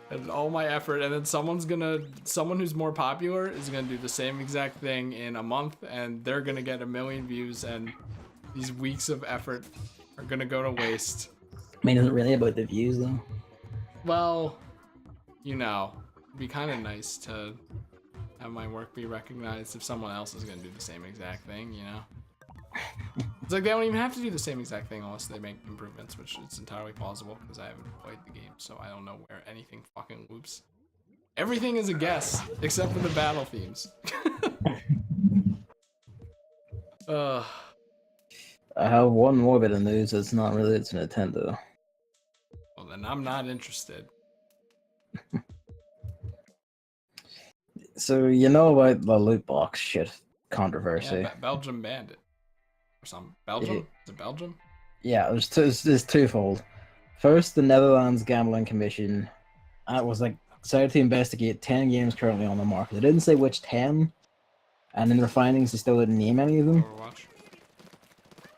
And all my effort, and then someone who's more popular is gonna do the same exact thing in a month, and they're gonna get 1 million views, and these weeks of effort are gonna go to waste. I mean, isn't it really about the views though? Well, you know, it'd be kind of nice to have my work be recognized if someone else is gonna do the same exact thing, you know? It's like they don't even have to do the same exact thing unless they make improvements, which is entirely plausible because I haven't played the game, so I don't know where anything fucking loops. Everything is a guess, except for the battle themes. I have one more bit of news that's not related to Nintendo. Well, then I'm not interested. So you know about the loot box shit controversy? Yeah, Belgium banned it. Or something. Belgium? Is it Belgium? Yeah, it's twofold. First, the Netherlands Gambling Commission was like decided to investigate 10 games currently on the market. They didn't say which 10, and in their findings, they still didn't name any of them. Overwatch.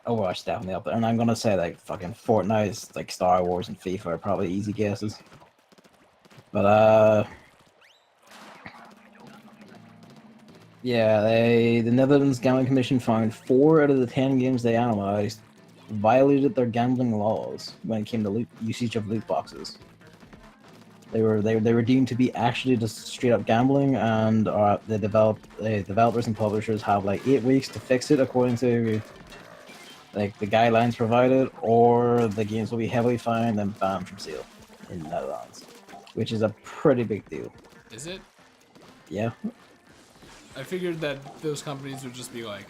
Overwatch definitely up there, and I'm gonna say like fucking Fortnite, like Star Wars and FIFA are probably easy guesses. But yeah, the Netherlands Gambling Commission found 4 out of the 10 games they analyzed violated their gambling laws when it came to usage of loot boxes. They were deemed to be actually just straight up gambling, and the developers and publishers have like 8 weeks to fix it according to like the guidelines provided, or the games will be heavily fined and banned from sale in the Netherlands, which is a pretty big deal. Is it? Yeah. I figured that those companies would just be like,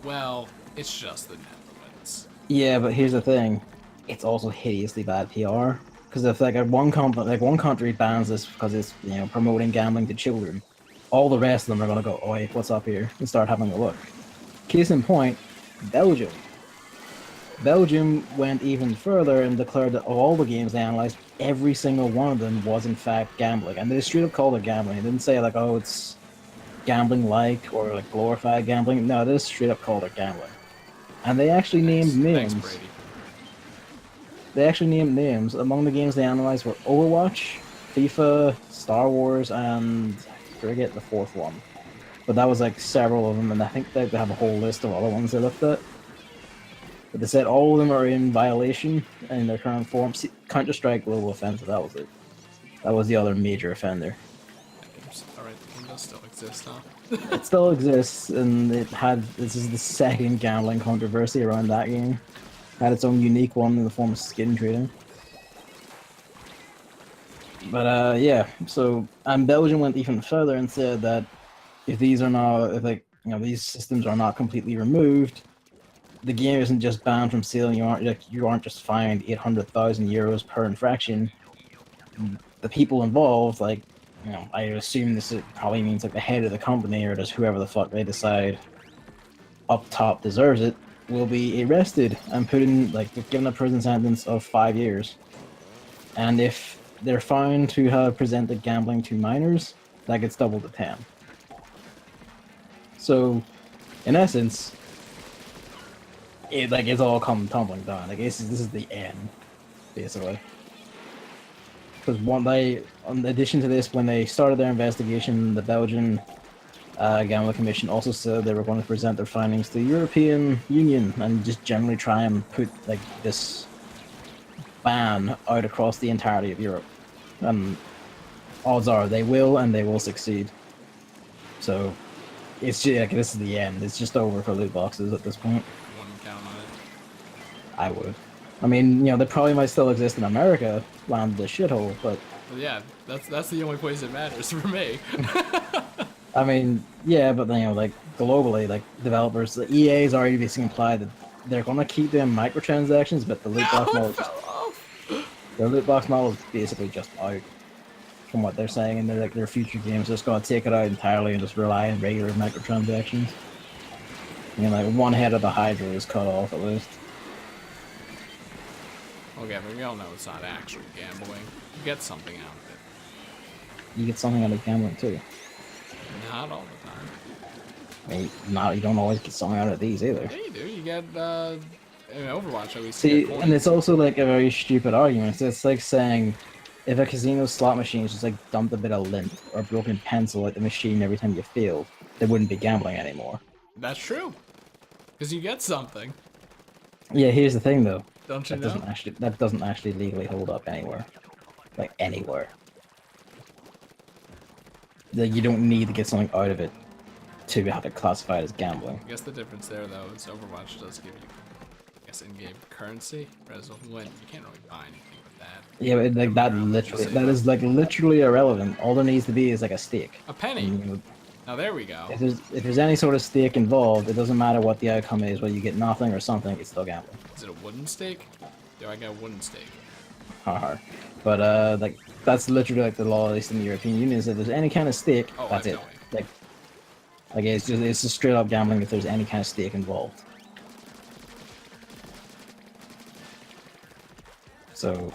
well, it's just the Netherlands. Yeah, but here's the thing: it's also hideously bad PR. Because if like one country bans this because it's promoting gambling to children, all the rest of them are gonna go, "Oi, what's up here?" and start having a look. Case in point, Belgium. Belgium went even further and declared that of all the games they analyzed, every single one of them was in fact gambling, and they straight up called it gambling. They didn't say like, "Oh, it's gambling-like" or like glorified gambling. No, they just straight up called it gambling. And they actually named Thanks. names. Thanks, Brady. They actually named names. Among the games they analyzed were Overwatch, FIFA, Star Wars, and I forget the fourth one. But that was like several of them, and I think they have a whole list of other ones they looked at. But they said all of them are in violation in their current form. Counter-Strike Global Offensive, that was it. That was the other major offender. Alright, the game does still exist, huh? It still exists, and this is the second gambling controversy around that game. Had its own unique one in the form of skin trading. But yeah, so and Belgium went even further and said that if these are not, if like these systems are not completely removed, the game isn't just banned from sale. You aren't just fined 800,000 euros per infraction. The people involved, like I assume this probably means like the head of the company or just whoever the fuck they decide up top deserves it, will be arrested and put in given a prison sentence of 5 years. And if they're found to have presented gambling to minors, that gets doubled to 10. So, in essence, it's all come tumbling down. This is the end, basically. Because in addition to this, when they started their investigation, the Belgian Gambling Commission also said they were going to present their findings to the European Union and just generally try and put this ban out across the entirety of Europe. And odds are they will, and they will succeed. So it's just, this is the end. It's just over for loot boxes at this point. I wouldn't count on it. I would. I mean, they probably might still exist in America, land of the shithole, but Yeah, that's the only place it matters for me. I mean, yeah, but globally, developers, the EA's already basically implied that they're gonna keep doing microtransactions, but the loot box model, their loot box model is basically just out, from what they're saying, and their future games just gonna take it out entirely and just rely on regular microtransactions. One head of the Hydra is cut off at least. Okay, but we all know it's not actual gambling. You get something out of it. You get something out of gambling too. Not all the time. I mean, you don't always get something out of these either. Yeah, you do. You get in Overwatch at least. See, and it's also a very stupid argument. It's like saying if a casino slot machine just dumped a bit of lint or a broken pencil at the machine every time you failed, they wouldn't be gambling anymore. That's true. Because you get something. Yeah, here's the thing though. Don't you know? That doesn't actually legally hold up anywhere. Anywhere. You don't need to get something out of it to have it classified as gambling. I guess the difference there though is Overwatch does give you, I guess, in-game currency, whereas when you can't really buy anything with that. Yeah, but that is literally irrelevant. All there needs to be is a stake. A penny. Now there we go. If there's any sort of stake involved, it doesn't matter what the outcome is, whether you get nothing or something, it's still gambling. Is it a wooden stake? Yeah, I got a wooden stake. Haha. But that's literally the law, at least in the European Union, is if there's any kind of stake, that's it. It's just straight up gambling if there's any kind of stake involved. So,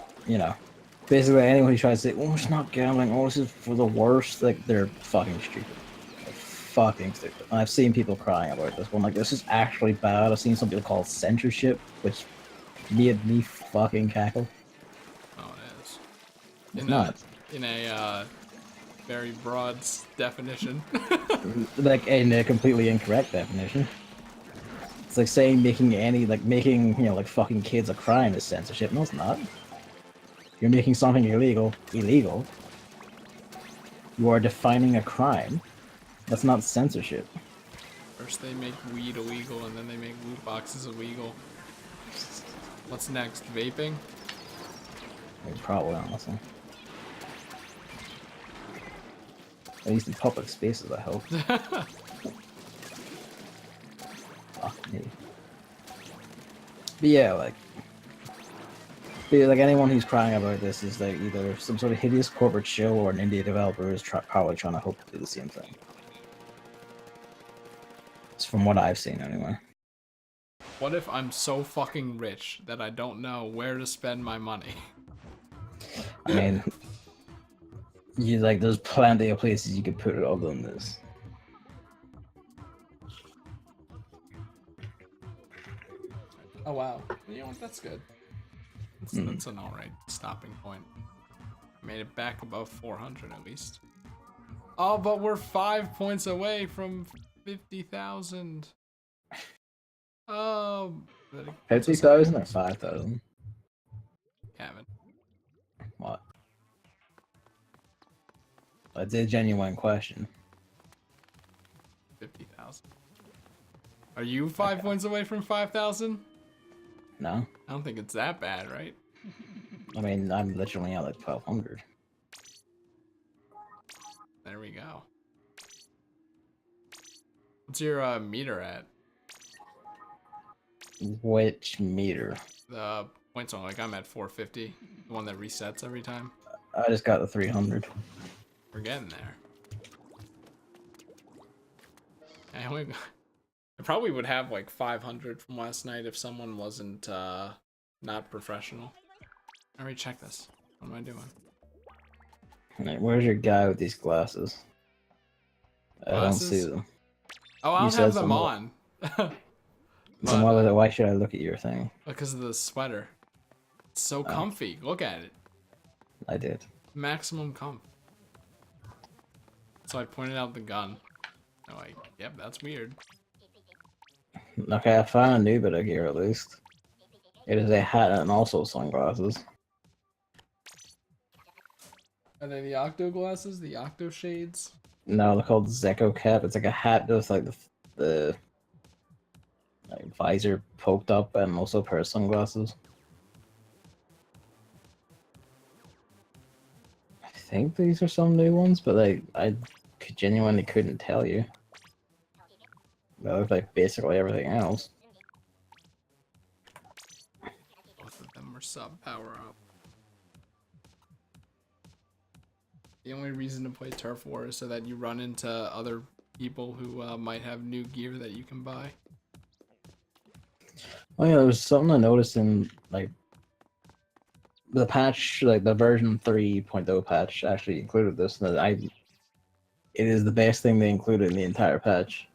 basically anyone who tries to say, "Oh, it's not gambling, oh, this is for the worst," they're fucking stupid. Fucking stupid. And I've seen people crying about this one. This is actually bad. I've seen some people call it censorship, which made me fucking cackle. Oh, it is. It's not. In a very broad definition. In a completely incorrect definition. It's like saying making fucking kids a crime is censorship. No, it's not. You're making something illegal. You are defining a crime. That's not censorship. First they make weed illegal, and then they make loot boxes illegal. What's next? Vaping? Probably, honestly. At least in public spaces, I hope. Fuck me. But yeah, But like anyone who's crying about this is like either some sort of hideous corporate show or an indie developer who's probably trying to hope to do the same thing. It's from what I've seen anyway. What if I'm so fucking rich that I don't know where to spend my money? I mean, you like there's plenty of places you could put it other than this. Oh wow. You know what? That's good. That's an alright stopping point. Made it back above 400 at least. Oh, but we're 5 points away from 50,000. Oh, 50,000 or 5,000? Gavin. What? It's a genuine question. 50,000. Are you 5 points away from 5,000? No, I don't think it's that bad, right? I mean I'm literally at like 1,200. There we go. What's your meter at? Which meter? The points on, like I'm at 450. The one that resets every time. I just got the 300. We're getting there. I probably would have like 500 from last night if someone wasn't not professional. I already checked this. What am I doing? Right, where's your guy with these glasses? I don't see Glasses? them. Oh, I You don't said have them some- on. So why should I look at your thing? Because of the sweater. It's so comfy. Look at it. I did. Maximum comfort. So I pointed out the gun. I'm like, yep, that's weird. Okay, I found a new bit of gear at least. It is a hat and also sunglasses. Are they the octo glasses? The octo shades? No, they're called Zeko cap. It's like a hat with like the like visor poked up and also a pair of sunglasses. I think these are some new ones, but like I genuinely couldn't tell you. They look like basically everything else. Both of them were sub power up. The only reason to play Turf War is so that you run into other people who might have new gear that you can buy. Oh yeah, there was something I noticed in like the patch, like the version 3.0 patch actually included this. And it is the best thing they included in the entire patch.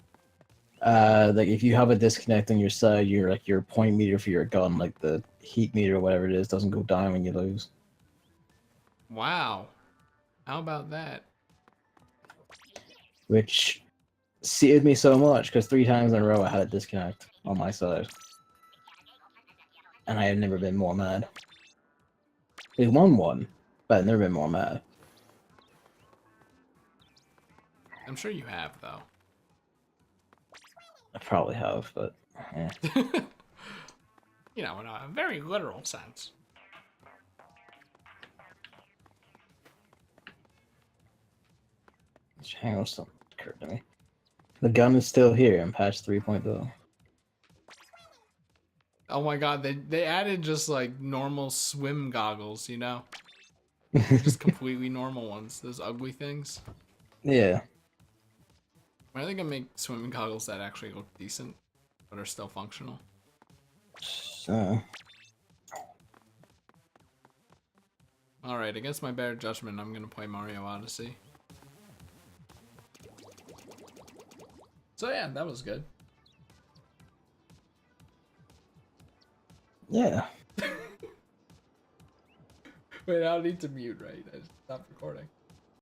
Like if you have a disconnect on your side, your point meter for your gun, like the heat meter or whatever it is, doesn't go down when you lose. Wow. How about that? Which suited me so much because 3 times in a row I had a disconnect on my side. And I have never been more mad. We won one, but I've never been more mad. I'm sure you have, though. I probably have, but yeah. You know, in a very literal sense. Hang on, something occurred to me. The gun is still here in patch 3.0. Oh my god, they added just like normal swim goggles, you know? Just completely normal ones. Those ugly things. Yeah. When are they gonna make swimming goggles that actually look decent, but are still functional? So, Alright, against my better judgment, I'm gonna play Mario Odyssey. So yeah, that was good. yeah. Wait, I don't need to mute, right? I just stopped recording.